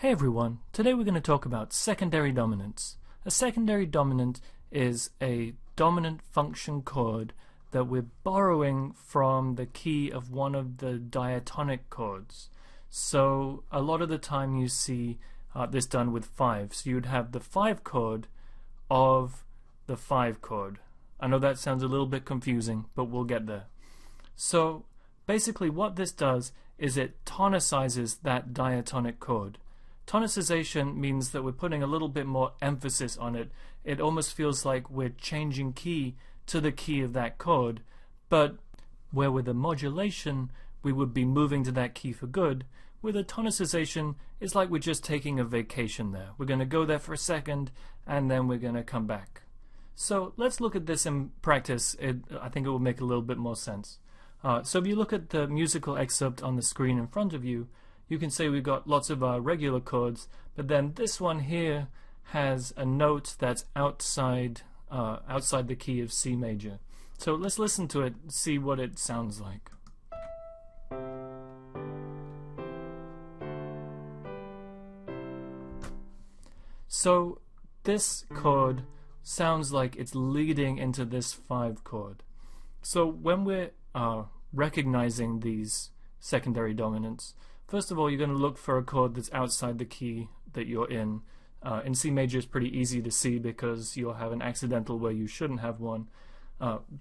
Hey everyone, today we're going to talk about secondary dominants. A secondary dominant is a dominant function chord that we're borrowing from the key of one of the diatonic chords. So a lot of the time you see this done with 5. So you'd have the 5 chord of the 5 chord. I know that sounds a little bit confusing, but we'll get there. So basically what this does is it tonicizes that diatonic chord. Tonicization means that we're putting a little bit more emphasis on it. It almost feels like we're changing key to the key of that chord, but where with a modulation we would be moving to that key for good, with a tonicization it's like we're just taking a vacation there. We're going to go there for a second and then we're going to come back. So let's look at this in practice. I think it will make a little bit more sense. So if you look at the musical excerpt on the screen in front of you, you can say we've got lots of our regular chords, but then this one here has a note that's outside the key of C major. So let's listen to it and see what it sounds like. So this chord sounds like it's leading into this 5 chord. So when we're recognizing these secondary dominants, first of all, you're going to look for a chord that's outside the key that you're in. In C major it's pretty easy to see because you'll have an accidental where you shouldn't have one.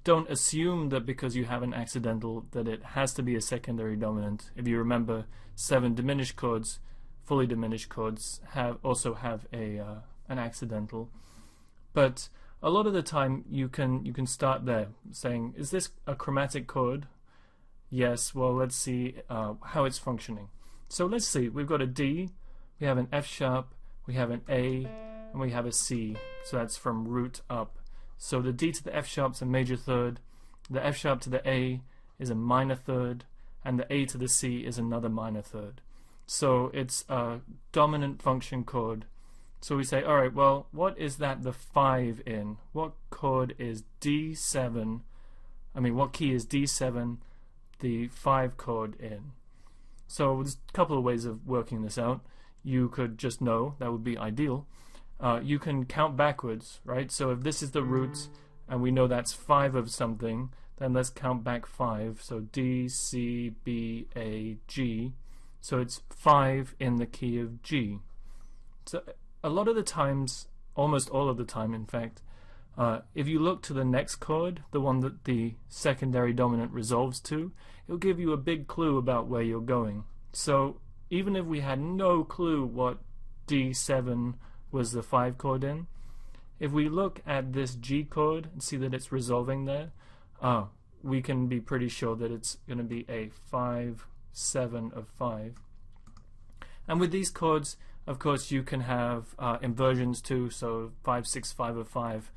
Don't assume that because you have an accidental that it has to be a secondary dominant. If you remember, 7 diminished chords, fully diminished chords, also have an accidental. But a lot of the time you can start there saying, is this a chromatic chord? Yes, well let's see how it's functioning. So let's see, we've got a D, we have an F sharp, we have an A, and we have a C. So that's from root up. So the D to the F sharp's a major third, the F sharp to the A is a minor third, and the A to the C is another minor third. So it's a dominant function chord. So we say, alright, well, what is that the 5 in? What chord is D7? What key is D7, the 5 chord in? So there's a couple of ways of working this out. You could just know, that would be ideal. You can count backwards, right? So if this is the root and we know that's 5 of something, then let's count back 5. So D, C, B, A, G. So it's 5 in the key of G. So a lot of the times, almost all of the time in fact, if you look to the next chord, the one that the secondary dominant resolves to, it'll give you a big clue about where you're going. So even if we had no clue what D7 was the 5 chord in, if we look at this G chord and see that it's resolving there, we can be pretty sure that it's going to be a 5-7 of 5. And with these chords, of course, you can have inversions too, so 5-6-5 of 5,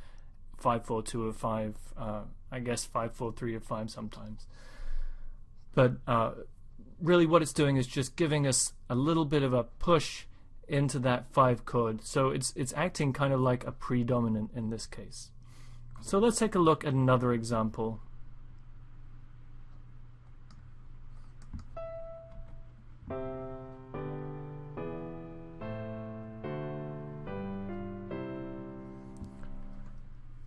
5-4-2 of 5, I guess 5-4-3 of 5 sometimes. But really what it's doing is just giving us a little bit of a push into that 5 chord. So it's acting kind of like a predominant in this case. So let's take a look at another example.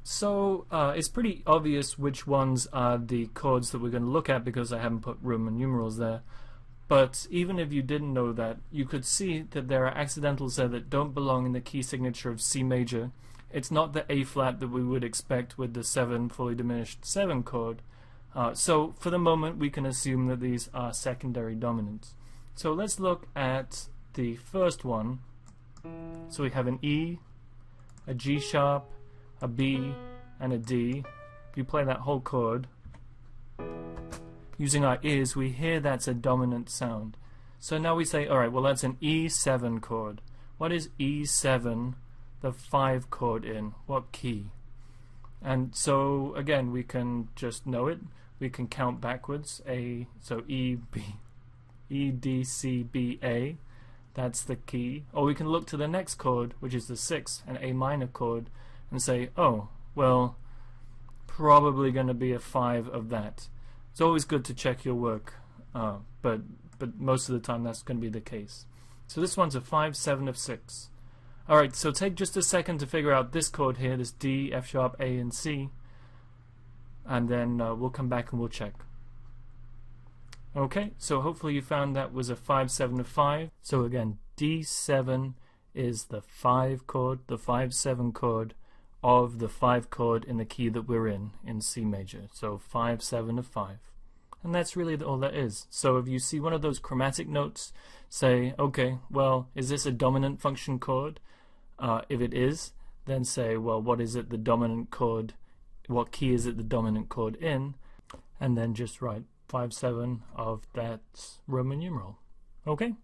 So it's pretty obvious which ones are the chords that we're going to look at because I haven't put Roman numerals there. But even if you didn't know that, you could see that there are accidentals there that don't belong in the key signature of C major. It's not the A flat that we would expect with the 7 fully diminished 7 chord. So for the moment we can assume that these are secondary dominants. So let's look at the first one. So we have an E, a G sharp, a B, and a D. If you play that whole chord, using our ears, we hear that's a dominant sound. So now we say, alright, well that's an E7 chord. What is E7, the 5 chord in? What key? And so again, we can just know it. We can count backwards. So E, B, E, D, C, B, A. That's the key. Or we can look to the next chord, which is the 6, an A minor chord, and say, oh, well, probably going to be a 5 of that. It's always good to check your work, but most of the time that's going to be the case. So this one's a 5, 7 of 6. Alright, so take just a second to figure out this chord here, this D, F sharp, A, and C, and then we'll come back and we'll check. Okay, so hopefully you found that was a 5, 7 of 5. So again, D7 is the 5 chord, the 5, 7 chord of the 5 chord in the key that we're in C major. So 5, 7 of 5. And that's really all that is. So if you see one of those chromatic notes, say, okay, well, is this a dominant function chord? If it is, then say, well, what is it the dominant chord, what key is it the dominant chord in? And then just write 5, 7 of that Roman numeral. Okay?